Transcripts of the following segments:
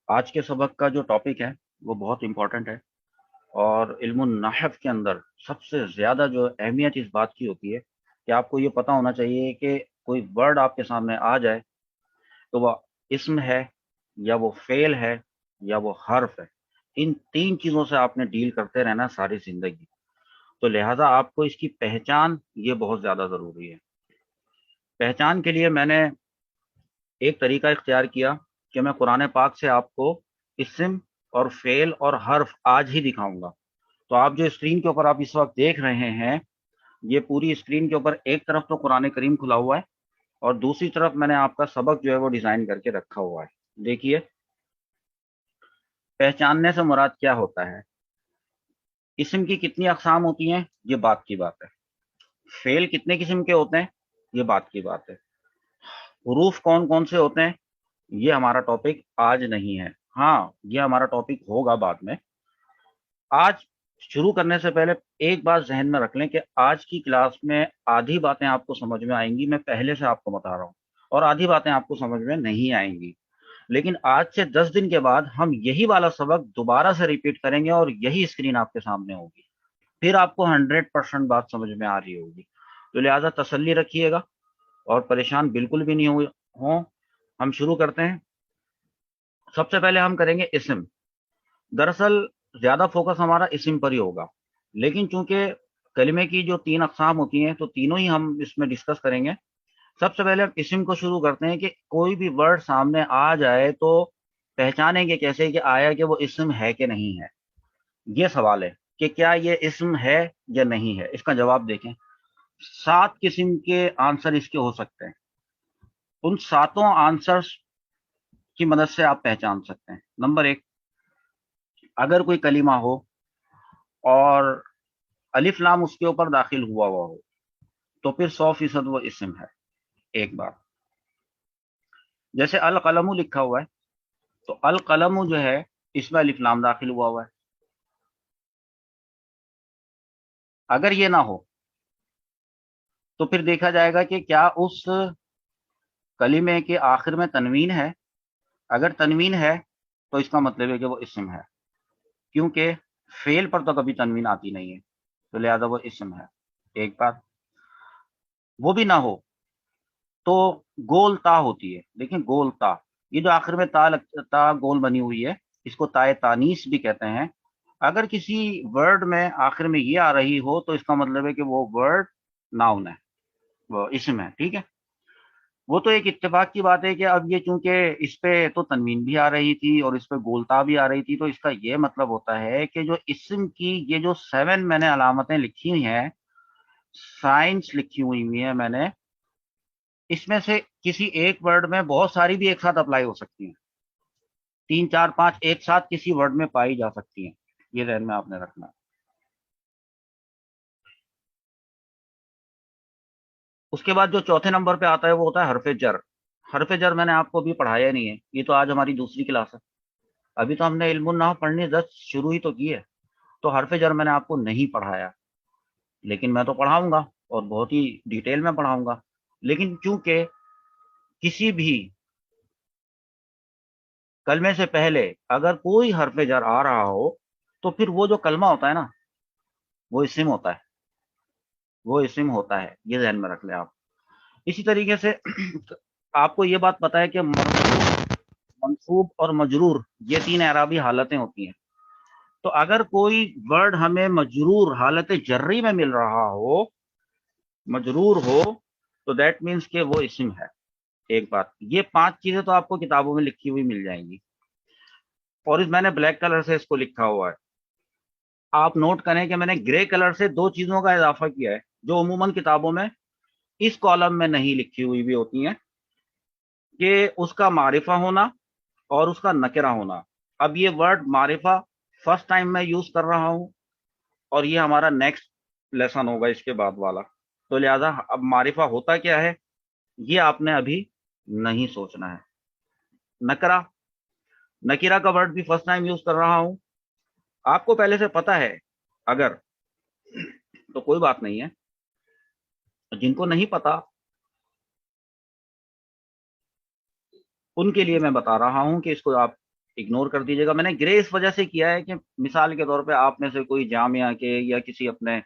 آج کے سبق کا جو ٹاپک ہے وہ بہت امپورٹنٹ ہے، اور علم النحو کے اندر سب سے زیادہ جو اہمیت اس بات کی ہوتی ہے کہ آپ کو یہ پتہ ہونا چاہیے کہ کوئی ورڈ آپ کے سامنے آ جائے تو وہ اسم ہے یا وہ فعل ہے یا وہ حرف ہے۔ ان تین چیزوں سے آپ نے ڈیل کرتے رہنا ساری زندگی، تو لہٰذا آپ کو اس کی پہچان یہ بہت زیادہ ضروری ہے۔ پہچان کے لیے میں نے ایک طریقہ اختیار کیا کہ میں قرآن پاک سے آپ کو اسم اور فعل اور حرف آج ہی دکھاؤں گا۔ تو آپ جو اسکرین کے اوپر آپ اس وقت دیکھ رہے ہیں، یہ پوری اسکرین کے اوپر ایک طرف تو قرآن کریم کھلا ہوا ہے اور دوسری طرف میں نے آپ کا سبق جو ہے وہ ڈیزائن کر کے رکھا ہوا ہے۔ دیکھیے، پہچاننے سے مراد کیا ہوتا ہے؟ اسم کی کتنی اقسام ہوتی ہیں، یہ بات کی بات ہے۔ فعل کتنے قسم کے ہوتے ہیں، یہ بات کی بات ہے۔ حروف کون کون سے ہوتے ہیں، یہ ہمارا ٹاپک آج نہیں ہے، ہاں یہ ہمارا ٹاپک ہوگا بعد میں۔ آج شروع کرنے سے پہلے ایک بات ذہن میں رکھ لیں کہ آج کی کلاس میں آدھی باتیں آپ کو سمجھ میں آئیں گی، میں پہلے سے آپ کو بتا رہا ہوں، اور آدھی باتیں آپ کو سمجھ میں نہیں آئیں گی۔ لیکن آج سے 10 دن کے بعد ہم یہی والا سبق دوبارہ سے ریپیٹ کریں گے اور یہی اسکرین آپ کے سامنے ہوگی، پھر آپ کو 100% بات سمجھ میں آ رہی ہوگی۔ تو لہٰذا تسلی رکھیے گا اور پریشان بالکل بھی نہیں ہوں۔ ہم شروع کرتے ہیں۔ سب سے پہلے ہم کریں گے اسم۔ دراصل زیادہ فوکس ہمارا اسم پر ہی ہوگا، لیکن چونکہ کلمے کی جو 3 اقسام ہوتی ہیں تو تینوں ہی ہم اس میں ڈسکس کریں گے۔ سب سے پہلے ہم اسم کو شروع کرتے ہیں کہ کوئی بھی ورڈ سامنے آ جائے تو پہچانیں گے کیسے کہ آیا کہ وہ اسم ہے کہ نہیں ہے۔ یہ سوال ہے کہ کیا یہ اسم ہے یا نہیں ہے۔ اس کا جواب دیکھیں، 7 قسم کے آنسر اس کے ہو سکتے ہیں۔ ان 7 آنسرز کی مدد سے آپ پہچان سکتے ہیں۔ نمبر 1، اگر کوئی کلمہ ہو اور الف لام اس کے اوپر داخل ہوا ہو تو پھر 100% وہ اسم ہے۔ ایک بار جیسے القلم لکھا ہوا ہے تو القلم جو ہے اس میں الف لام داخل ہوا ہے۔ اگر یہ نہ ہو تو پھر دیکھا جائے گا کہ کیا اس کلمے کے آخر میں تنوین ہے۔ اگر تنوین ہے تو اس کا مطلب ہے کہ وہ اسم ہے، کیونکہ فعل پر تو کبھی تنوین آتی نہیں ہے، تو لہذا وہ اسم ہے۔ ایک بات وہ بھی نہ ہو تو گول تا ہوتی ہے، لیکن گول تا، یہ جو آخر میں تا گول بنی ہوئی ہے، اس کو تائے تانیس بھی کہتے ہیں۔ اگر کسی ورڈ میں آخر میں یہ آ رہی ہو تو اس کا مطلب ہے کہ وہ ورڈ ناؤن ہے، وہ اسم ہے، ٹھیک ہے۔ وہ تو ایک اتفاق کی بات ہے کہ اب یہ چونکہ اس پہ تو تنوین بھی آ رہی تھی اور اس پہ گولتا بھی آ رہی تھی، تو اس کا یہ مطلب ہوتا ہے کہ جو اسم کی یہ جو 7 میں نے علامتیں لکھی ہوئی ہیں، سائنس لکھی ہوئی ہیں میں نے، اس میں سے کسی ایک ورڈ میں بہت ساری بھی ایک ساتھ اپلائی ہو سکتی ہیں، 3 4 5 ایک ساتھ کسی ورڈ میں پائی جا سکتی ہیں، یہ ذہن میں آپ نے رکھنا ہے۔ اس کے بعد جو چوتھے نمبر پہ آتا ہے وہ ہوتا ہے حرف جر۔ حرف جر میں نے آپ کو ابھی پڑھایا نہیں ہے، یہ تو آج ہماری دوسری کلاس ہے، ابھی تو ہم نے علم النحو پڑھنی جسٹ شروع ہی تو کی ہے، تو حرف جر میں نے آپ کو نہیں پڑھایا، لیکن میں تو پڑھاؤں گا اور بہت ہی ڈیٹیل میں پڑھاؤں گا۔ لیکن چونکہ کسی بھی کلمے سے پہلے اگر کوئی حرف جر آ رہا ہو تو پھر وہ جو کلمہ ہوتا ہے نا، وہ اسم ہوتا ہے، وہ اسم ہوتا ہے، یہ ذہن میں رکھ لیں آپ۔ اسی طریقے سے آپ کو یہ بات پتا ہے کہ منصوب اور مجرور یہ 3 اعرابی حالتیں ہوتی ہیں، تو اگر کوئی ورڈ ہمیں مجرور حالت جری میں مل رہا ہو، مجرور ہو، تو دیٹ مینس کہ وہ اسم ہے۔ ایک بات، یہ 5 چیزیں تو آپ کو کتابوں میں لکھی ہوئی مل جائیں گی، اور میں نے بلیک کلر سے اس کو لکھا ہوا ہے۔ آپ نوٹ کریں کہ میں نے گرے کلر سے 2 چیزوں کا اضافہ کیا ہے جو عموماً کتابوں میں اس کالم میں نہیں لکھی ہوئی بھی ہوتی ہیں، کہ اس کا معرفہ ہونا اور اس کا نکرہ ہونا۔ اب یہ ورڈ معرفہ فرسٹ ٹائم میں یوز کر رہا ہوں اور یہ ہمارا نیکسٹ لیسن ہوگا اس کے بعد والا، تو لہذا اب معرفہ ہوتا کیا ہے یہ آپ نے ابھی نہیں سوچنا ہے۔ نکرہ، نکرہ کا ورڈ بھی فرسٹ ٹائم یوز کر رہا ہوں، آپ کو پہلے سے پتا ہے اگر تو کوئی بات نہیں ہے، جن کو نہیں پتا ان کے لیے میں بتا رہا ہوں کہ اس کو آپ اگنور کر دیجیے گا. میں نے گرے اس وجہ سے کیا ہے کہ مثال کے طور پہ آپ میں سے کوئی جامعہ کے یا کسی اپنے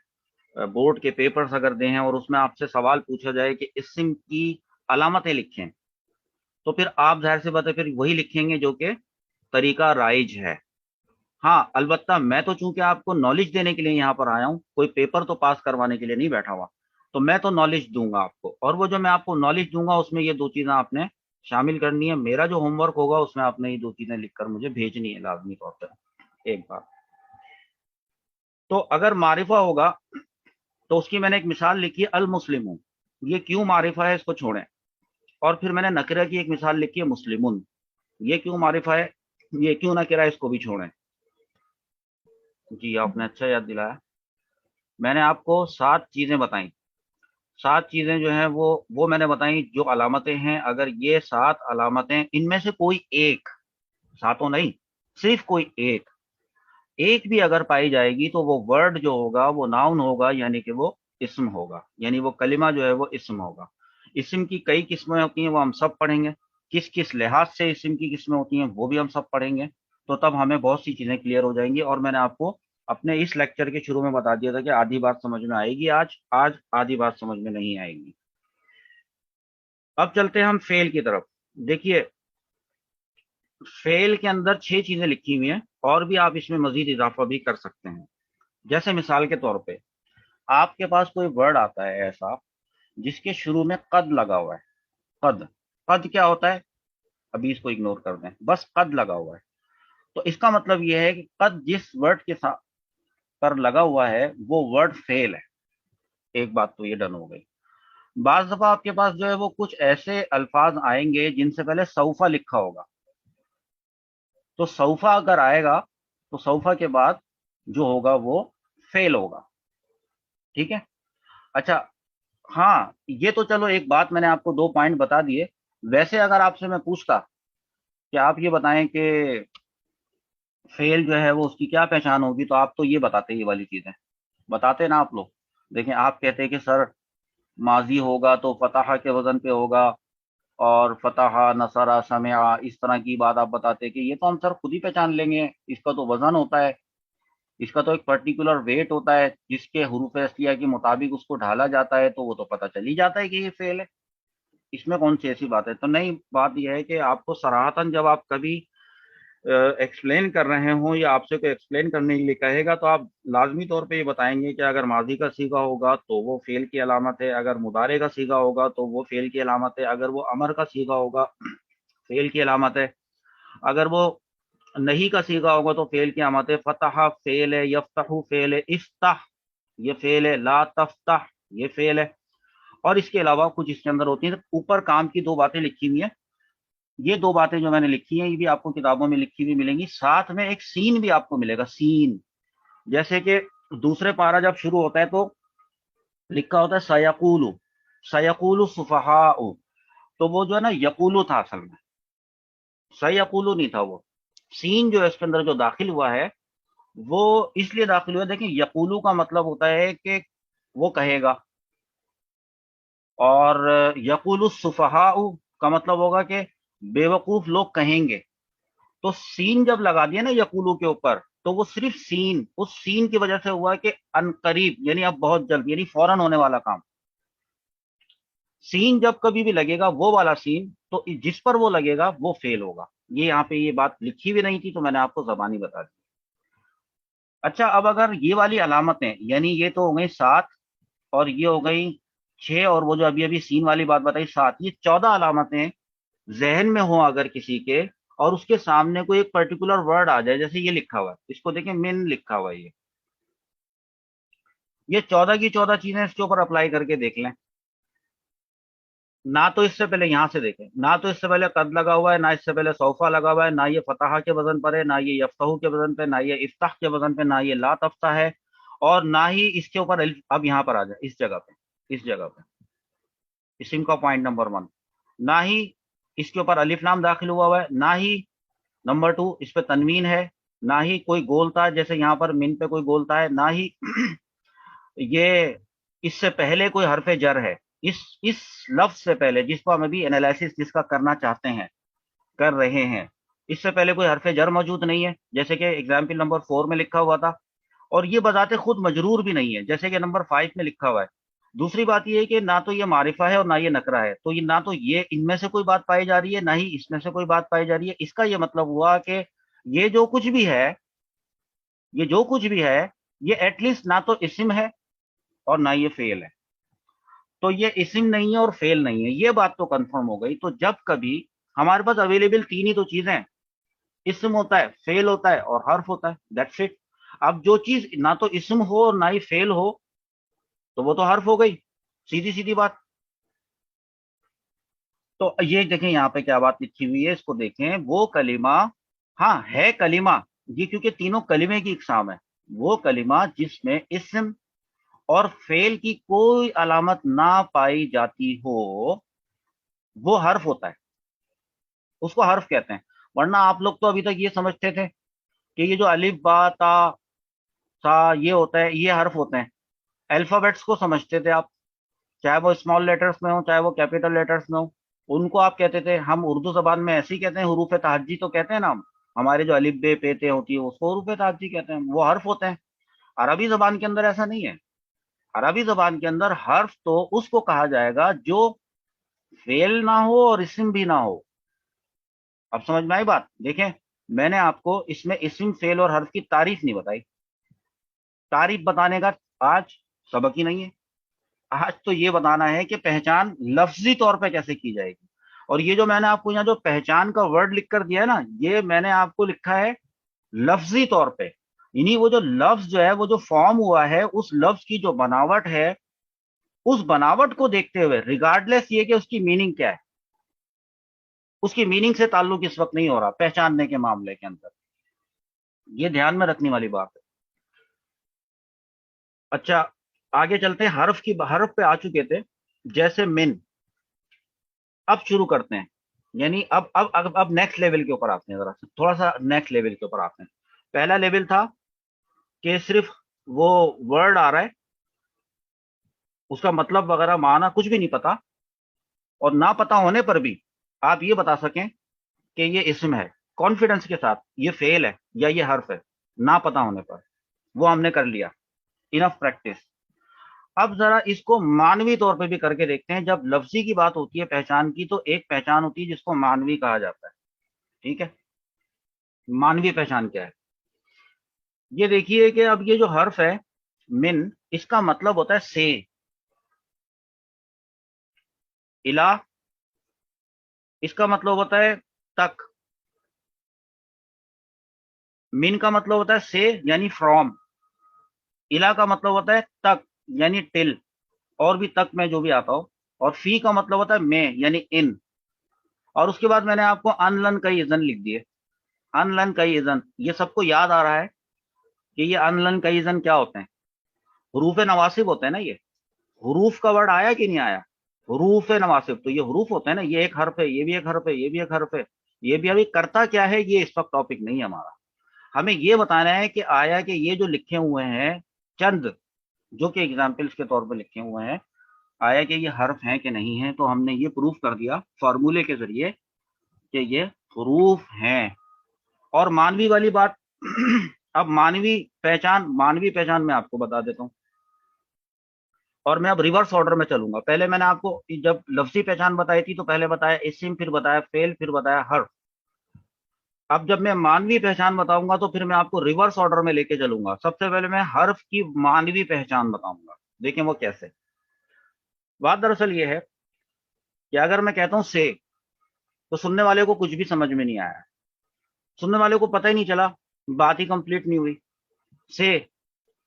بورڈ کے پیپرز اگر دے ہیں اور اس میں آپ سے سوال پوچھا جائے کہ اسم کی علامتیں لکھیں، تو پھر آپ ظاہر سی بات ہے پھر وہی لکھیں گے جو کہ طریقہ رائج ہے. ہاں البتہ میں تو چونکہ آپ کو نالج دینے کے لیے یہاں پر آیا ہوں، کوئی پیپر تو پاس کروانے کے لیے نہیں بیٹھا ہوا، تو میں تو نالج دوں گا آپ کو، اور وہ جو میں آپ کو نالج دوں گا اس میں یہ دو چیزیں آپ نے شامل کرنی ہے. میرا جو ہوم ورک ہوگا اس میں آپ نے یہ دو چیزیں لکھ کر مجھے بھیجنی ہے لازمی طور پہ. ایک بات تو اگر معرفہ ہوگا تو اس کی میں نے ایک مثال لکھی ہے المسلمون. یہ کیوں معرفہ ہے اس کو چھوڑیں. اور پھر میں نے نکرہ کی ایک مثال لکھی ہے مسلمون. یہ کیوں معرفہ ہے، یہ کیوں نکرہ ہے، اس کو بھی چھوڑیں. جی آپ نے اچھا یاد دلایا. میں نے آپ کو 7 چیزیں بتائیں. 7 چیزیں جو ہیں وہ میں نے بتائیں جو علامتیں ہیں. اگر یہ 7 علامتیں ان میں سے کوئی ایک، ساتوں نہیں، صرف کوئی ایک بھی اگر پائی جائے گی تو وہ ورڈ جو ہوگا وہ ناؤن ہوگا، یعنی کہ وہ اسم ہوگا، یعنی وہ کلمہ جو ہے وہ اسم ہوگا. اسم کی کئی قسمیں ہوتی ہیں وہ ہم سب پڑھیں گے. کس کس لحاظ سے اسم کی قسمیں ہوتی ہیں وہ بھی ہم سب پڑھیں گے. تو تب ہمیں بہت سی چیزیں کلیئر ہو جائیں گی. اور میں نے آپ کو اپنے اس لیکچر کے شروع میں بتا دیا تھا کہ آدھی بات سمجھ میں آئے گی آج آدھی بات سمجھ میں نہیں آئے گی. اب چلتے ہیں ہم فعل کی طرف. دیکھیے فعل کے اندر 6 چیزیں لکھی ہوئی ہیں اور بھی آپ اس میں مزید اضافہ بھی کر سکتے ہیں. جیسے مثال کے طور پہ آپ کے پاس کوئی ورڈ آتا ہے ایسا جس کے شروع میں قد لگا ہوا ہے. قد، قد کیا ہوتا ہے، ابھی اس کو اگنور کر دیں، بس قد لگا ہوا ہے. تو اس کا مطلب یہ ہے کہ قد جس ورڈ کے ساتھ پر لگا ہوا ہے وہ ورڈ فعل ہے. ایک بات تو یہ ڈن ہو گئی. بعض دفعہ آپ کے پاس جو ہے وہ کچھ ایسے الفاظ آئیں گے جن سے پہلے سوفا لکھا ہوگا. تو سوفا اگر آئے گا تو سوفا کے بعد جو ہوگا وہ فعل ہوگا. ٹھیک ہے. اچھا ہاں یہ تو چلو ایک بات میں نے آپ کو 2 پوائنٹ بتا دیے. ویسے اگر آپ سے میں پوچھتا کہ آپ یہ بتائیں کہ فعل جو ہے وہ اس کی کیا پہچان ہوگی، تو آپ تو یہ بتاتے، یہ والی چیزیں بتاتے نا آپ لوگ. دیکھیں آپ کہتے کہ سر ماضی ہوگا تو فتح کے وزن پہ ہوگا، اور فتح نصر سمع اس طرح کی بات آپ بتاتے کہ یہ تو ہم سر خود ہی پہچان لیں گے، اس کا تو وزن ہوتا ہے، اس کا تو ایک پرٹیکولر ویٹ ہوتا ہے جس کے حروف اصلیہ کے مطابق اس کو ڈھالا جاتا ہے، تو وہ تو پتہ چل ہی جاتا ہے کہ یہ فعل ہے. اس میں کون سی ایسی بات ہے. تو نہیں، بات یہ ہے کہ آپ کو صراحتاً جب آپ کبھی ایکسپلین کر رہے ہوں یا آپ سے کوئی ایکسپلین کرنے کے لیے کہے گا تو آپ لازمی طور پہ یہ بتائیں گے کہ اگر ماضی کا صیغہ ہوگا تو وہ فعل کی علامت ہے، اگر مضارع کا صیغہ ہوگا تو وہ فعل کی علامت ہے، اگر وہ امر کا صیغہ ہوگا فعل کی علامت ہے، اگر وہ نہیں کا صیغہ ہوگا تو فعل کی علامت ہے. فتح فعل ہے، یفتح فعل ہے، افتح یہ فعل ہے، لا تفتح یہ فعل ہے. اور اس کے علاوہ کچھ اس کے اندر ہوتی ہیں. اوپر کام کی 2 باتیں لکھی ہوئی ہیں. یہ 2 باتیں جو میں نے لکھی ہیں یہ بھی آپ کو کتابوں میں لکھی ہوئی ملیں گی. ساتھ میں ایک سین بھی آپ کو ملے گا، سین. جیسے کہ دوسرے پارا جب شروع ہوتا ہے تو لکھا ہوتا ہے سیقول، سیقول السفہاء، تو وہ جو ہے نا یقولو تھا اصل میں، سیقولو نہیں تھا. وہ سین جو ہے اس کے اندر جو داخل ہوا ہے وہ اس لیے داخل ہوا ہے. دیکھیں یقولو کا مطلب ہوتا ہے کہ وہ کہے گا، اور یقول السفہاء کا مطلب ہوگا کہ بے وقوف لوگ کہیں گے. تو سین جب لگا دیا نا یقولو کے اوپر تو وہ صرف سین، اس سین کی وجہ سے ہوا کہ ان قریب یعنی اب بہت جلد، یعنی فوراً ہونے والا کام. سین جب کبھی بھی لگے گا وہ والا سین تو جس پر وہ لگے گا وہ فیل ہوگا. یہ یہاں پہ یہ بات لکھی بھی نہیں تھی تو میں نے آپ کو زبانی بتا دی. اچھا اب اگر یہ والی علامتیں، یعنی یہ تو ہو گئی 7 اور یہ ہو گئی 6 اور وہ جو ابھی ابھی سین والی بات بتائی 7، یہ 14 علامتیں ذہن میں ہوں اگر کسی کے، اور اس کے سامنے کوئی ایک پرٹیکولر ورڈ آ جائے، جیسے یہ لکھا ہوا ہے، اس کو دیکھیں من لکھا ہوا ہے، یہ 14 کی 14 چیزیں اس کے اوپر اپلائی کر کے دیکھ لیں. نہ تو اس سے پہلے یہاں سے دیکھیں، نہ تو اس سے پہلے قد لگا ہوا ہے، نہ اس سے پہلے سوفا لگا ہوا ہے، نہ یہ فتح کے وزن پر ہے، نہ یہ یفتح کے وزن پہ، نہ یہ افتح کے وزن پہ، نہ یہ لا تفتح ہے، اور نہ ہی اس کے اوپر اب یہاں پر آ جائے اس جگہ پہ، اس جگہ پہ اسم کا پوائنٹ نمبر 1، نہ ہی اس کے اوپر الف لام داخل ہوا ہے، نہ ہی نمبر 2 اس پہ تنوین ہے، نہ ہی کوئی گولتا ہے جیسے یہاں پر من پہ کوئی گولتا ہے، نہ ہی یہ اس سے پہلے کوئی حرف جر ہے. اس لفظ سے پہلے جس کو ہم ابھی انالیسس جس کا کرنا چاہتے ہیں، کر رہے ہیں، اس سے پہلے کوئی حرف جر موجود نہیں ہے جیسے کہ اگزامپل نمبر 4 میں لکھا ہوا تھا، اور یہ بذات خود مجرور بھی نہیں ہے جیسے کہ نمبر 5 میں لکھا ہوا ہے۔ دوسری بات یہ ہے کہ نہ تو یہ معرفہ ہے اور نہ یہ نکرہ ہے، تو یہ نہ تو یہ ان میں سے کوئی بات پائی جا رہی ہے نہ ہی اس میں سے کوئی بات پائی جا رہی ہے۔ اس کا یہ مطلب ہوا کہ یہ جو کچھ بھی ہے، یہ جو کچھ بھی ہے، یہ ایٹ لیسٹ نہ تو اسم ہے اور نہ یہ فعل ہے۔ تو یہ اسم نہیں ہے اور فعل نہیں ہے، یہ بات تو کنفرم ہو گئی۔ تو جب کبھی ہمارے پاس اویلیبل تین ہی تو چیزیں ہیں، اسم ہوتا ہے، فعل ہوتا ہے اور حرف ہوتا ہے، دیٹس اٹ۔ اب جو چیز نہ تو اسم ہو اور نہ ہی فعل ہو تو وہ تو حرف ہو گئی، سیدھی سیدھی بات۔ تو یہ دیکھیں یہاں پہ کیا بات لکھی ہوئی ہے، اس کو دیکھیں، وہ کلمہ، ہاں ہے کلمہ، یہ کیونکہ تینوں کلمے کی اقسام ہے، وہ کلمہ جس میں اسم اور فعل کی کوئی علامت نہ پائی جاتی ہو وہ حرف ہوتا ہے، اس کو حرف کہتے ہیں۔ ورنہ آپ لوگ تو ابھی تک یہ سمجھتے تھے کہ یہ جو الف با تا سا یہ ہوتا ہے یہ حرف ہوتے ہیں، الفابیٹس کو سمجھتے تھے آپ، چاہے وہ اسمال لیٹرز میں ہو چاہے وہ کیپیٹل لیٹرز میں ہو، ان کو آپ کہتے تھے، ہم اردو زبان میں ایسے ہی کہتے ہیں، حروف تہجی تو کہتے ہیں نا ہم، ہمارے جو الف بے پے تے ہوتی ہے اس کو حروف تہجی کہتے ہیں، وہ حرف ہوتے ہیں۔ عربی زبان کے اندر ایسا نہیں ہے، عربی زبان کے اندر حرف تو اس کو کہا جائے گا جو فعل نہ ہو اور اسم بھی نہ ہو۔ اب سمجھ میں آئی بات؟ دیکھیں میں نے آپ کو اس میں اسم فعل اور حرف کی تعریف نہیں بتائی، تعریف بتانے کا آج سبق ہی نہیں ہے، آج تو یہ بتانا ہے کہ پہچان لفظی طور پہ کیسے کی جائے گی۔ اور یہ جو میں نے آپ کو یہاں جو پہچان کا ورڈ لکھ کر دیا ہے نا، یہ میں نے آپ کو لکھا ہے لفظی طور پہ، یعنی وہ جو لفظ جو ہے وہ جو فارم ہوا ہے اس لفظ کی جو بناوٹ ہے، اس بناوٹ کو دیکھتے ہوئے ریگارڈلیس یہ کہ اس کی میننگ کیا ہے، اس کی میننگ سے تعلق اس وقت نہیں ہو رہا پہچاننے کے معاملے کے اندر، یہ دھیان میں رکھنے والی بات ہے۔ اچھا آگے چلتے ہیں، حرف پہ آ چکے تھے، جیسے من، اب شروع کرتے ہیں، یعنی اب نیکسٹ لیول کے اوپر آتے ہیں، ذرا تھوڑا سا نیکسٹ لیول کے اوپر آتے ہیں۔ پہلا لیول تھا کہ صرف وہ ورڈ آ رہا ہے، اس کا مطلب وغیرہ معنی کچھ بھی نہیں پتا، اور نہ پتا ہونے پر بھی آپ یہ بتا سکیں کہ یہ اسم ہے کانفیڈنس کے ساتھ، یہ فعل ہے یا یہ حرف ہے، نہ پتا ہونے پر، وہ ہم نے کر لیا، انف پریکٹس۔ اب ذرا اس کو مانوی طور پہ بھی کر کے دیکھتے ہیں، جب لفظی کی بات ہوتی ہے پہچان کی تو ایک پہچان ہوتی ہے جس کو مانوی کہا جاتا ہے، ٹھیک ہے؟ مانوی پہچان کیا ہے؟ یہ دیکھیے کہ اب یہ جو حرف ہے من، اس کا مطلب ہوتا ہے سے، الہ، اس کا مطلب ہوتا ہے تک، من کا مطلب ہوتا ہے سے یعنی فرام، الہ کا مطلب ہوتا ہے تک یعنی ٹل، اور بھی تک میں جو بھی آتا ہو، اور فی کا مطلب ہوتا ہے میں یعنی ان۔ اور اس کے بعد میں نے آپ کو ان لن کئی اذن لکھ دیے، ان لن کئی اذن، یہ سب کو یاد آ رہا ہے کہ یہ ان لن کئی اذن کیا ہوتے ہیں؟ حروف نواسب ہوتے ہیں نا، یہ حروف کا ورڈ آیا کہ نہیں آیا؟ حروف نواسب، تو یہ حروف ہوتے ہیں نا، یہ ایک حرف ہے، یہ بھی ایک حرف ہے، یہ بھی ایک حرف ہے، یہ بھی ابھی کرتا کیا ہے یہ اس وقت ٹاپک نہیں ہے ہمارا، ہمیں یہ بتانا ہے کہ آیا کہ یہ جو لکھے ہوئے ہیں چند جو کہ اگزامپلس کے طور پہ لکھے ہوئے ہیں، آیا کہ یہ حرف ہیں کہ نہیں ہیں؟ تو ہم نے یہ پروف کر دیا فارمولے کے ذریعے کہ یہ حروف ہیں۔ اور مانوی والی بات اب مانوی پہچان میں آپ کو بتا دیتا ہوں، اور میں اب ریورس آرڈر میں چلوں گا۔ پہلے میں نے آپ کو جب لفظی پہچان بتائی تھی تو پہلے بتایا اسم، پھر بتایا فعل، پھر بتایا حرف۔ اب جب میں مانوی پہچان بتاؤں گا تو پھر میں آپ کو ریورس آرڈر میں لے کے چلوں گا، سب سے پہلے میں حرف کی مانوی پہچان بتاؤں گا، دیکھیں وہ کیسے۔ بات دراصل یہ ہے کہ اگر میں کہتا ہوں سے، تو سننے والے کو کچھ بھی سمجھ میں نہیں آیا، سننے والے کو پتہ ہی نہیں چلا، بات ہی کمپلیٹ نہیں ہوئی، سے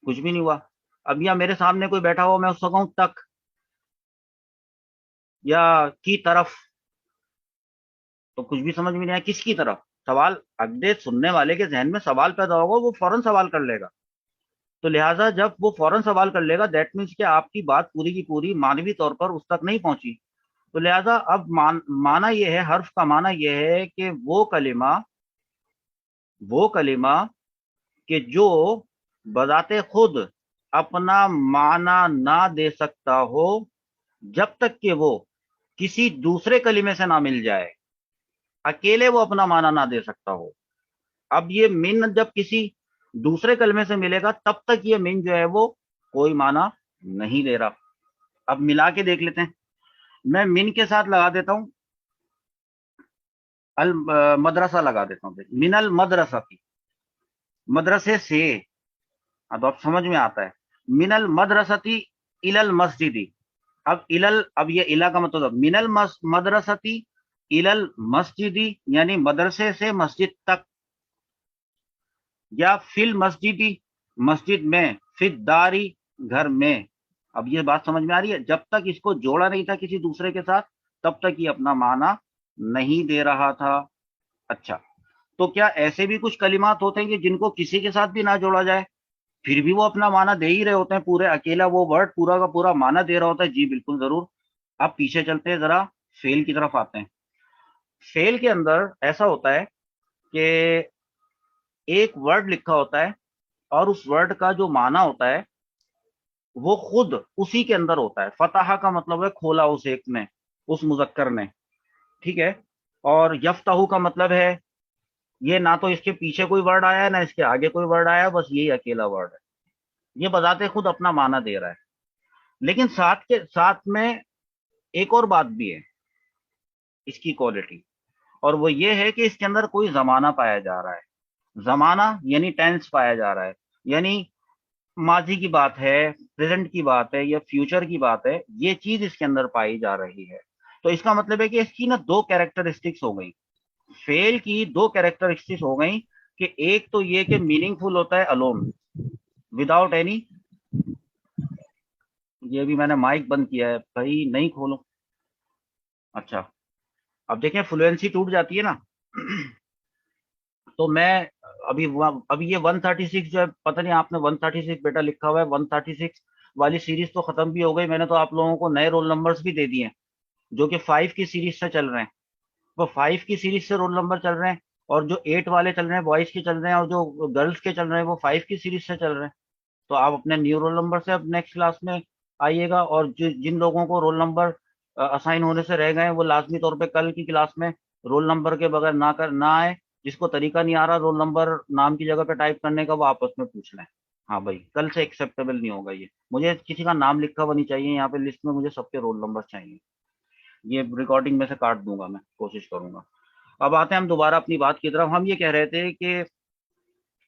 کچھ بھی نہیں ہوا۔ اب یا میرے سامنے کوئی بیٹھا ہو، میں اس کو کہوں تک یا کی طرف، تو کچھ بھی سمجھ میں نہیں آیا، کس کی طرف؟ سوال اگلے سننے والے کے ذہن میں سوال پیدا ہوگا، وہ فوراً سوال کر لے گا، تو لہٰذا جب وہ فوراً سوال کر لے گا دیٹ مینس کہ آپ کی بات پوری کی پوری مانوی طور پر اس تک نہیں پہنچی، تو لہٰذا اب معنی یہ ہے، حرف کا معنی یہ ہے کہ وہ کلمہ کہ جو بذات خود اپنا معنی نہ دے سکتا ہو جب تک کہ وہ کسی دوسرے کلمے سے نہ مل جائے، اکیلے وہ اپنا معنی نہ دے سکتا ہو. اب یہ من جب کسی دوسرے کلمے سے ملے گا تب تک یہ من جو ہے وہ کوئی معنی نہیں دے رہا. اب ملا کے دیکھ لیتے ہیں. میں من کے ساتھ لگا دیتا ہوں مدرسہ لگا دیتا ہوں. من المدرسہ کی، مدرسے سے. اب سمجھ میں آتا ہے. من المدرستی الی المسجدی. اب یہ الا کا مطلب من المدرستی الی المسجدی یعنی مدرسے سے مسجد تک، یا فی المسجدی مسجد میں، فی الداری گھر میں. اب یہ بات سمجھ میں آ رہی ہے. جب تک اس کو جوڑا نہیں تھا کسی دوسرے کے ساتھ تب تک یہ اپنا معنی نہیں دے رہا تھا. اچھا، تو کیا ایسے بھی کچھ کلمات ہوتے ہیں کہ جن کو کسی کے ساتھ بھی نہ جوڑا جائے پھر بھی وہ اپنا معنی دے ہی رہے ہوتے ہیں؟ پورے اکیلا وہ ورڈ پورا کا پورا معنی دے رہا ہوتا ہے. جی بالکل ضرور. اب پیچھے چلتے ہیں، ذرا فعل کی طرف آتے ہیں. فعل کے اندر ایسا ہوتا ہے کہ ایک ورڈ لکھا ہوتا ہے اور اس ورڈ کا جو معنی ہوتا ہے وہ خود اسی کے اندر ہوتا ہے. فتح کا مطلب ہے کھولا اس ایک نے، اس مذکر نے. ٹھیک ہے. اور یفتح کا مطلب ہے یہ نہ تو اس کے پیچھے کوئی ورڈ آیا ہے نہ اس کے آگے کوئی ورڈ آیا ہے، بس یہی اکیلا ورڈ ہے. یہ بذات خود اپنا معنی دے رہا ہے. لیکن ساتھ کے ساتھ میں ایک اور بات بھی ہے اس کی کوالٹی، اور وہ یہ ہے کہ اس کے اندر کوئی زمانہ پایا جا رہا ہے. زمانہ یعنی ٹینس پایا جا رہا ہے، یعنی ماضی کی بات ہے، پریزنٹ کی بات ہے یا فیوچر کی بات ہے، یہ چیز اس کے اندر پائی جا رہی ہے. تو اس کا مطلب ہے کہ اس کی نا دو کیریکٹرسٹکس ہو گئی. فیل کی دو کیریکٹرسٹکس ہو گئی کہ ایک تو یہ کہ میننگ فل ہوتا ہے الون وداؤٹ اینی. یہ بھی میں نے مائک بند کیا ہے بھائی، نہیں کھولو. اچھا، اب دیکھیں فلوئنسی ٹوٹ جاتی ہے نا. تو میں ابھی یہ 136 جو ہے، پتہ نہیں آپ نے 136 بیٹا لکھا ہوا ہے. 136 والی سیریز تو ختم بھی ہو گئی. میں نے تو آپ لوگوں کو نئے رول نمبرز بھی دے دیے ہیں جو کہ 5 کی سیریز سے چل رہے ہیں. وہ 5 کی سیریز سے رول نمبر چل رہے ہیں، اور جو 8 والے چل رہے ہیں بوائز کے چل رہے ہیں، اور جو گرلز کے چل رہے ہیں وہ 5 کی سیریز سے چل رہے ہیں. تو آپ اپنے نیو رول نمبر سے اب نیکسٹ کلاس میں آئیے گا. اور جن لوگوں کو رول نمبر اسائن ہونے سے رہ گئے وہ لازمی طور پہ کل کی کلاس میں رول نمبر کے بغیر نہ آئے. جس کو طریقہ نہیں آ رہا رول نمبر نام کی جگہ پہ ٹائپ کرنے کا وہ آپس میں پوچھ لیں. ہاں بھائی، کل سے ایکسیپٹیبل نہیں ہوگا یہ. مجھے کسی کا نام لکھا ہوا نہیں چاہیے یہاں پہ لسٹ میں، مجھے سب کے رول نمبر چاہیے. یہ ریکارڈنگ میں سے کاٹ دوں گا، میں کوشش کروں گا. اب آتے ہیں ہم دوبارہ اپنی بات کی طرف. ہم یہ کہہ رہے تھے کہ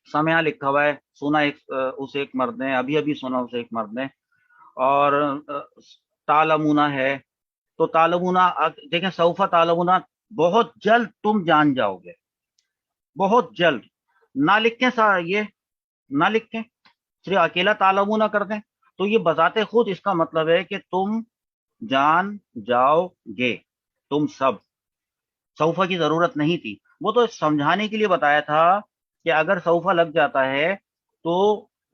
سمیا لکھا ہوا ہے، سنا اس ایک مرد نے، ابھی ابھی سنا اس ایک مرد نے. اور تالمونا ہے. تو تالمونا دیکھیں، سوفا تالمونا بہت جلد تم جان جاؤ گے. بہت جلد نہ لکھیں یہ نہ لکھیں، صرف اکیلا تالمونا کر دیں. تو یہ بذات خود اس کا مطلب ہے کہ تم جان جاؤ گے، تم سب. سوفا کی ضرورت نہیں تھی، وہ تو سمجھانے کے لیے بتایا تھا کہ اگر سوفا لگ جاتا ہے تو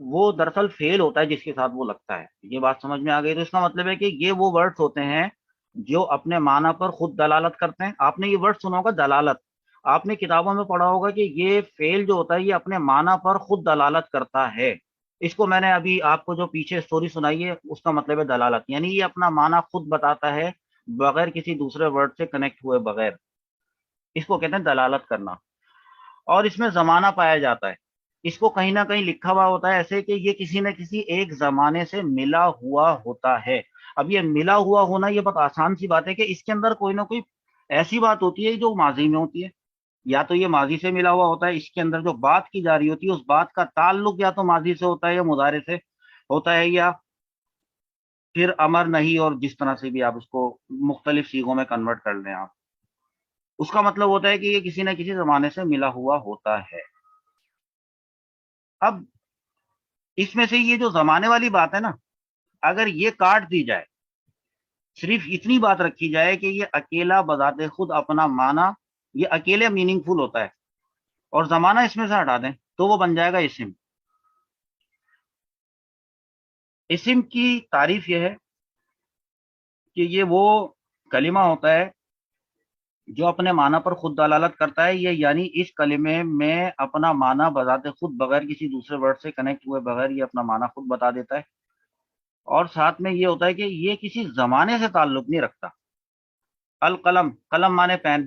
وہ دراصل فیل ہوتا ہے جس کے ساتھ وہ لگتا ہے. یہ بات سمجھ میں آ گئی. تو اس کا مطلب ہے کہ یہ وہ ورڈز ہوتے ہیں جو اپنے معنی پر خود دلالت کرتے ہیں. آپ نے یہ ورڈ سنا ہوگا دلالت، آپ نے کتابوں میں پڑھا ہوگا کہ یہ فیل جو ہوتا ہے یہ اپنے معنی پر خود دلالت کرتا ہے. اس کو میں نے ابھی آپ کو جو پیچھے سٹوری سنائی ہے اس کا مطلب ہے دلالت، یعنی یہ اپنا معنی خود بتاتا ہے بغیر کسی دوسرے ورڈ سے کنیکٹ ہوئے بغیر. اس کو کہتے ہیں دلالت کرنا. اور اس میں زمانہ پایا جاتا ہے. اس کو کہیں نہ کہیں لکھا ہوا ہوتا ہے ایسے کہ یہ کسی نہ کسی ایک زمانے سے ملا ہوا ہوتا ہے. اب یہ ملا ہوا ہونا یہ بہت آسان سی بات ہے کہ اس کے اندر کوئی نہ کوئی ایسی بات ہوتی ہے جو ماضی میں ہوتی ہے، یا تو یہ ماضی سے ملا ہوا ہوتا ہے. اس کے اندر جو بات کی جا رہی ہوتی ہے اس بات کا تعلق یا تو ماضی سے ہوتا ہے یا مضارع سے ہوتا ہے، یا پھر امر نہیں، اور جس طرح سے بھی آپ اس کو مختلف صیغوں میں کنورٹ کر لیں آپ. اس کا مطلب ہوتا ہے کہ یہ کسی نہ کسی زمانے سے ملا ہوا ہوتا ہے. اب اس میں سے یہ جو زمانے والی بات ہے نا، اگر یہ کاٹ دی جائے، صرف اتنی بات رکھی جائے کہ یہ اکیلا بذات خود اپنا معنی یہ اکیلے میننگ فل ہوتا ہے، اور زمانہ اس میں سے ہٹا دیں تو وہ بن جائے گا اسم. اسم کی تعریف یہ ہے کہ یہ وہ کلمہ ہوتا ہے جو اپنے معنی پر خود دلالت کرتا ہے. یہ یعنی اس کلمے میں اپنا معنی بذات خود بغیر کسی دوسرے ورڈ سے کنیکٹ ہوئے بغیر یہ اپنا معنی خود بتا دیتا ہے. اور ساتھ میں یہ ہوتا ہے کہ یہ کسی زمانے سے تعلق نہیں رکھتا. القلم، قلم مانے پین.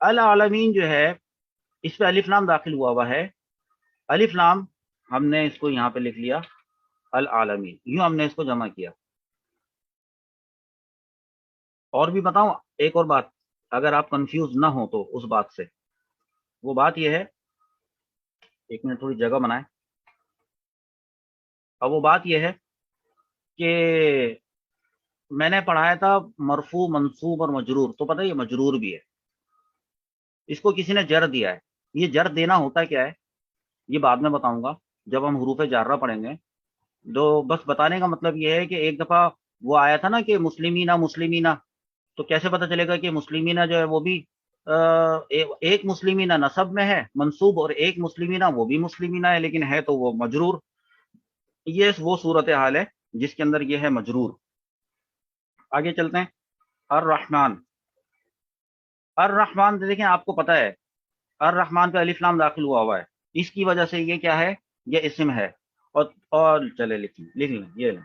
العالمین جو ہے اس پہ الف لام داخل ہوا ہے. الف لام ہم نے اس کو یہاں پہ لکھ لیا العالمین, یوں ہم نے اس کو جمع کیا. اور بھی بتاؤں ایک اور بات, اگر آپ کنفیوز نہ ہو تو اس بات سے, وہ بات یہ ہے, ایک منٹ تھوڑی جگہ بنائیں. اب وہ بات یہ ہے کہ میں نے پڑھایا تھا مرفوع منصوب اور مجرور, تو پتہ یہ مجرور بھی ہے. اس کو کسی نے جر دیا ہے. یہ جر دینا ہوتا کیا ہے یہ بعد میں بتاؤں گا جب ہم حروف جارہ پڑھیں گے. تو بس بتانے کا مطلب یہ ہے کہ ایک دفعہ وہ آیا تھا نا کہ مسلمینہ مسلمینہ, تو کیسے پتہ چلے گا کہ مسلمینہ جو ہے وہ بھی ایک مسلمینہ نصب میں ہے منصوب, اور ایک مسلمینہ وہ بھی مسلمینہ ہے لیکن ہے تو وہ مجرور. یہ وہ صورتحال ہے جس کے اندر یہ ہے مجرور. آگے چلتے ہیں. الرحمن, الرحمن دیکھیں آپ کو پتہ ہے الرحمن پہ الف لام داخل ہوا ہے, اس کی وجہ سے یہ کیا ہے, یہ اسم ہے. اور چلے لکھ لیں یہ لیں,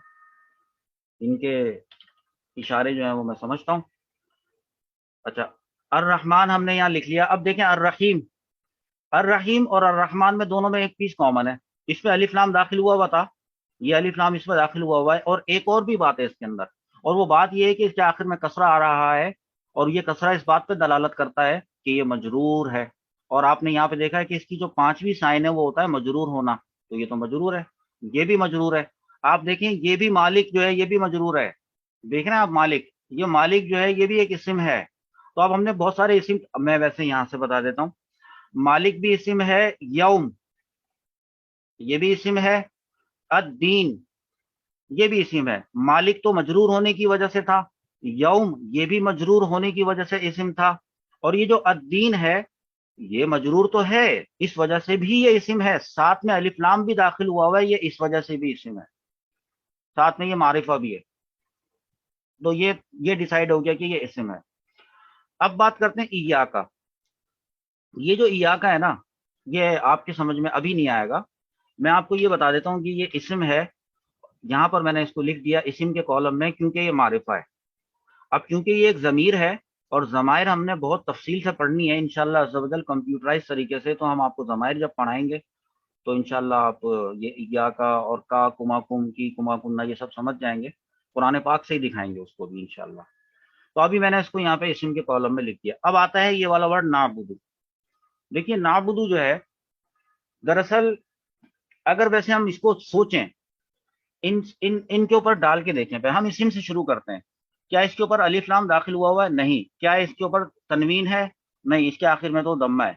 ان کے اشارے جو ہیں وہ میں سمجھتا ہوں. اچھا, الرحمن ہم نے یہاں لکھ لیا. اب دیکھیں الرحیم, الرحیم اور الرحمن میں دونوں میں ایک پیس کامن ہے, اس پہ الف لام داخل ہوا تھا, یہ الف لام اس پہ داخل ہوا ہے. اور ایک اور بھی بات ہے اس کے اندر, اور وہ بات یہ ہے کہ اس کے آخر میں کسرہ آ رہا ہے, اور یہ کسرہ اس بات پہ دلالت کرتا ہے کہ یہ مجرور ہے. اور آپ نے یہاں پہ دیکھا ہے کہ اس کی جو پانچویں سائن ہے وہ ہوتا ہے مجرور ہونا, تو یہ تو مجرور ہے, یہ بھی مجرور ہے. آپ دیکھیں یہ بھی مالک جو ہے یہ بھی مجرور ہے, دیکھ رہے ہیں آپ مالک, یہ مالک جو ہے یہ بھی ایک اسم ہے. تو اب ہم نے بہت سارے اسم, میں ویسے یہاں سے بتا دیتا ہوں, مالک بھی اسم ہے, یوم یہ بھی اسم ہے, الدین یہ بھی اسم ہے. مالک تو مجرور ہونے کی وجہ سے تھا, یوم یہ بھی مجرور ہونے کی وجہ سے اسم تھا, اور یہ جو الدین ہے یہ مجرور تو ہے اس وجہ سے بھی یہ اسم ہے, ساتھ میں الف لام بھی داخل ہوا ہے, یہ اس وجہ سے بھی اسم ہے, ساتھ میں یہ معرفہ بھی ہے. تو یہ ڈیسائیڈ ہو گیا کہ یہ اسم ہے. اب بات کرتے ہیں ایاکا. یہ جو ایاکا ہے نا یہ آپ کی سمجھ میں ابھی نہیں آئے گا, میں آپ کو یہ بتا دیتا ہوں کہ یہ اسم ہے. یہاں پر میں نے اس کو لکھ دیا اسم کے کالم میں کیونکہ یہ معرفہ ہے. اب کیونکہ یہ ایک ضمیر ہے, اور ضمائر ہم نے بہت تفصیل سے پڑھنی ہے انشاءاللہ عز و جل کمپیوٹرائز طریقے سے, تو ہم آپ کو ضمائر جب پڑھائیں گے تو انشاءاللہ آپ یہ ایاکا اور کا کما کم کی کما کنہ یہ سب سمجھ جائیں گے, قرآن پاک سے ہی دکھائیں گے اس کو بھی انشاءاللہ. تو ابھی میں نے اس کو یہاں پہ اسم کے کالم میں لکھ دیا. اب آتا ہے یہ والا ورڈ نعبدو. دیکھیے نعبدو جو ہے دراصل اگر ویسے ہم اس کو سوچیں ان کے اوپر ڈال کے دیکھیں, پہ ہم اسم سے شروع کرتے ہیں. کیا اس کے اوپر الف لام داخل ہوا ہے؟ نہیں. کیا اس کے اوپر تنوین ہے؟ نہیں. اس کے آخر میں تو ضمہ ہے.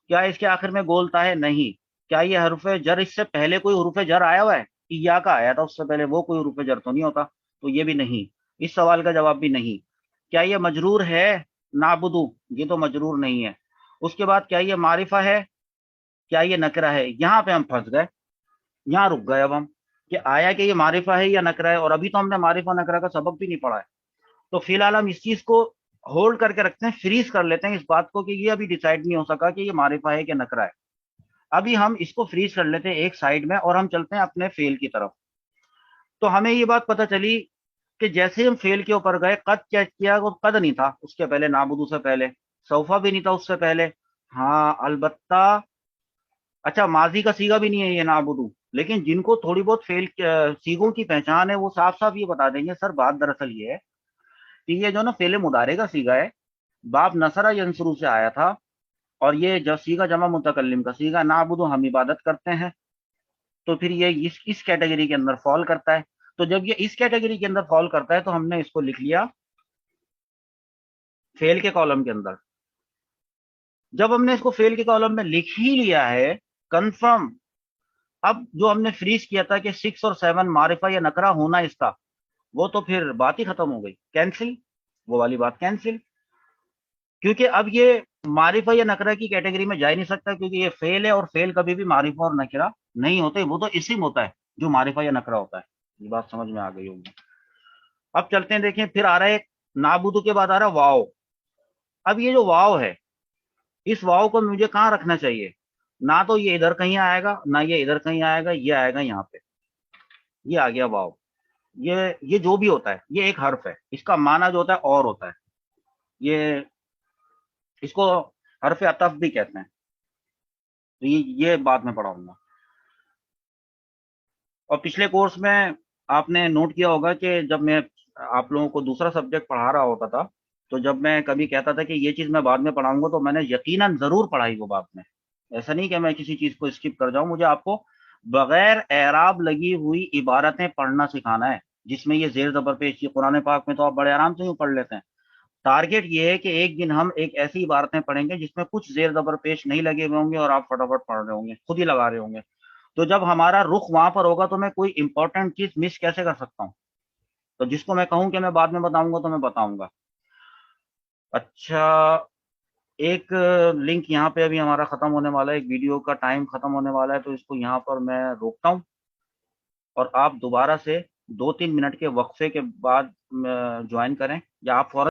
کیا اس کے آخر میں گولتا ہے؟ نہیں. کیا یہ حرف جر اس سے پہلے کوئی حروف جر آیا ہوا ہے؟ یا کا آیا تھا اس سے پہلے, وہ کوئی حروف جر تو نہیں ہوتا, تو یہ بھی نہیں. اس سوال کا جواب بھی نہیں. کیا یہ مجرور ہے نعبدو؟ یہ تو مجرور نہیں ہے. اس کے بعد کیا یہ معرفہ ہے؟ کیا یہ نکرہ ہے؟ یہاں پہ ہم پھنس گئے, یہاں رک گئے اب ہم کہ آیا کہ یہ معرفہ ہے یا نکرہ ہے, اور ابھی تو ہم نے معرفہ نکرہ کا سبق بھی نہیں پڑھا ہے. تو فی الحال ہم اس چیز کو ہولڈ کر کے رکھتے ہیں, فریز کر لیتے ہیں اس بات کو کہ یہ ابھی ڈیسائیڈ نہیں ہو سکا کہ یہ معرفہ ہے کہ نکرہ ہے. ابھی ہم اس کو فریز کر لیتے ہیں ایک سائیڈ میں, اور ہم چلتے ہیں اپنے فعل کی طرف. تو ہمیں یہ بات پتہ چلی کہ جیسے ہم فعل کے اوپر گئے, قد کیا کیا, وہ قد نہیں تھا اس کے پہلے, نعبدو سے پہلے, سوفا بھی نہیں تھا اس سے پہلے, ہاں البتہ اچھا ماضی کا سیگا بھی نہیں ہے یہ نعبدو. لیکن جن کو تھوڑی بہت فعل سیگوں کی پہچان ہے وہ صاف صاف یہ بتا دیں گے سر بات دراصل یہ ہے کہ یہ جو نا فعل مضارع کا سیگا ہے باب نصرہ ینصرو سے آیا تھا, اور یہ جو سیگا جمع متکلم کا سیگا نعبدو ہم عبادت کرتے ہیں, تو پھر یہ اس کیٹیگری کے اندر فال کرتا ہے. تو جب یہ اس کیٹیگری کے اندر فال کرتا ہے تو ہم نے اس کو لکھ لیا فعل کے کالم کے اندر. جب ہم نے اس کو فعل کے کالم میں لکھ ہی لیا ہے کنفرم, اب جو ہم نے فریز کیا تھا کہ 6 اور 7 معرفہ یا نکرہ ہونا اس کا, وہ تو پھر بات ہی ختم ہو گئی, کینسل, وہ والی بات کینسل. کیونکہ اب یہ معرفہ یا نکرہ کی کیٹیگری میں جا ہی نہیں سکتا, کیونکہ یہ فعل ہے, اور فعل کبھی بھی معرفہ اور نکرہ نہیں ہوتے, وہ تو اسم ہوتا ہے جو معرفہ یا نکرہ ہوتا ہے. یہ بات سمجھ میں آ گئی ہوگی. اب چلتے ہیں, دیکھیں پھر آ رہا ہے نعبدو کے بعد آ رہا ہے واو. اب یہ جو واو ہے اس واو کو مجھے کہاں رکھنا چاہیے؟ نہ تو یہ ادھر کہیں آئے گا, نہ یہ ادھر کہیں آئے گا, یہ آئے گا یہاں پہ, یہ آ گیا واو. یہ جو بھی ہوتا ہے یہ ایک حرف ہے, اس کا معنی جو ہوتا ہے اور ہوتا ہے. یہ اس کو حرف عطف بھی کہتے ہیں. تو یہ بات میں پڑھاؤں گا. اور پچھلے کورس میں آپ نے نوٹ کیا ہوگا کہ جب میں آپ لوگوں کو دوسرا سبجیکٹ پڑھا رہا ہوتا تھا، تو جب میں کبھی کہتا تھا کہ یہ چیز میں بعد میں پڑھاؤں گا، تو میں نے یقیناً ضرور پڑھائی وہ بات میں. ایسا نہیں کہ میں کسی چیز کو اسکپ کر جاؤں. مجھے آپ کو بغیر اعراب لگی ہوئی عبارتیں پڑھنا سکھانا ہے، جس میں یہ زیر زبر پیش کی. قرآن پاک میں تو آپ بڑے آرام سے یوں پڑھ لیتے ہیں. ٹارگیٹ یہ ہے کہ ایک دن ہم ایک ایسی عبارتیں پڑھیں گے جس میں کچھ زیر زبر پیش نہیں لگے ہوئے ہوں گے، اور آپ فٹافٹ پڑھ رہے ہوں گے، خود ہی لگا رہے ہوں گے. تو جب ہمارا رخ وہاں پر ہوگا تو میں کوئی امپورٹنٹ چیز مس کیسے کر سکتا ہوں؟ تو جس کو میں کہوں کہ میں بعد میں بتاؤں گا تو میں بتاؤں گا. اچھا، ایک لنک یہاں پہ ابھی ہمارا ختم ہونے والا ہے، ایک ویڈیو کا ٹائم ختم ہونے والا ہے، تو اس کو یہاں پر میں روکتا ہوں، اور آپ دوبارہ سے 2-3 منٹ کے وقفے کے بعد جوائن کریں، یا آپ فوراً